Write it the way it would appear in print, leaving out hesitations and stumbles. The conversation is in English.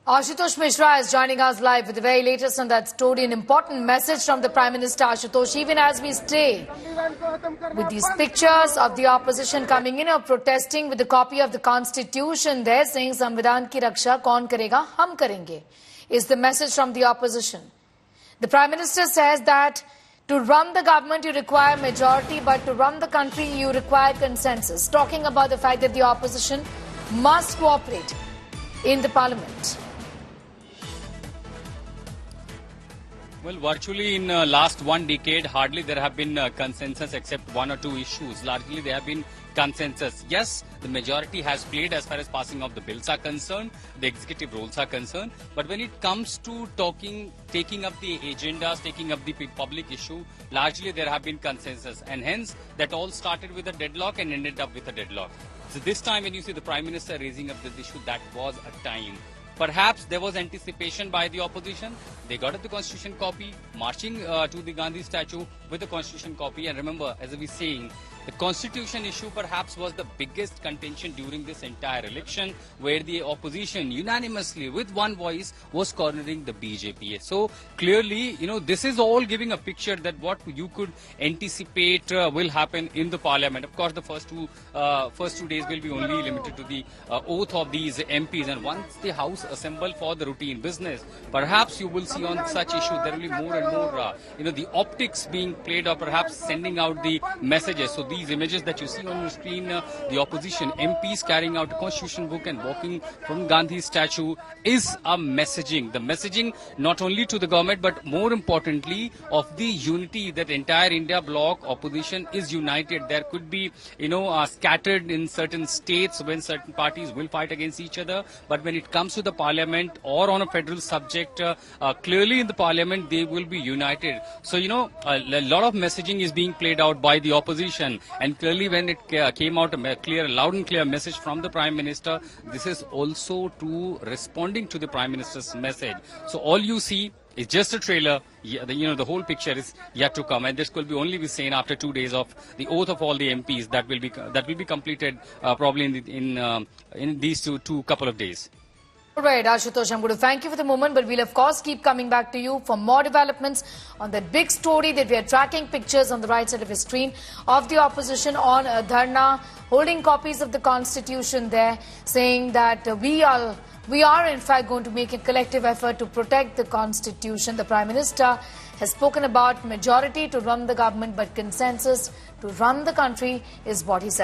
Ashutosh Mishra is joining us live with the very latest on that story. An important message from the Prime Minister Ashutosh, even as we stay with these pictures of the opposition coming in or protesting with a copy of the Constitution there saying Samvidhan ki raksha kaun karega, hum karenge, is the message from the opposition. The Prime Minister says that to run the government you require majority, but to run the country you require consensus, talking about the fact that the opposition must cooperate in the parliament. Well, virtually in last one decade, hardly there have been consensus except one or two issues. Largely, there have been consensus. Yes, the majority has played as far as passing of the bills are concerned, the executive roles are concerned. But when it comes to taking up the agendas, taking up the public issue, largely there have been consensus. And hence, that all started with a deadlock and ended up with a deadlock. So this time, when you see the Prime Minister raising up this issue, that was a time. Perhaps there was anticipation by the opposition. They got the Constitution copy, marching to the Gandhi statue with the Constitution copy. And remember, as I was saying, the Constitution issue perhaps was the biggest contention during this entire election, where the opposition unanimously, with one voice, was cornering the BJP. So clearly, this is all giving a picture that what you could anticipate will happen in the parliament. Of course, the first two days will be only limited to the oath of these MPs. And once the House assemble for the routine business, perhaps you will see on such issue there will be more and more, the optics being played or perhaps sending out the messages. So these images that you see on your screen, the opposition MPs carrying out a Constitution book and walking from Gandhi statue is a messaging. The messaging not only to the government but more importantly of the unity that entire India bloc opposition is united. There could be, scattered in certain states when certain parties will fight against each other. But when it comes to the parliament or on a federal subject, clearly in the parliament they will be united. So, a lot of messaging is being played out by the opposition. And clearly when it came out a loud and clear message from the Prime Minister, this is also to responding to the Prime Minister's message. So all you see is just a trailer. The whole picture is yet to come, and this will be only be seen after 2 days of the oath of all the MPs that will be completed probably in these two couple of days. All right, Ashutosh, I'm going to thank you for the moment, but we'll of course keep coming back to you for more developments on that big story that we are tracking. Pictures on the right side of your screen of the opposition on Dharna, holding copies of the Constitution there, saying that we are in fact going to make a collective effort to protect the Constitution. The Prime Minister has spoken about majority to run the government, but consensus to run the country is what he said.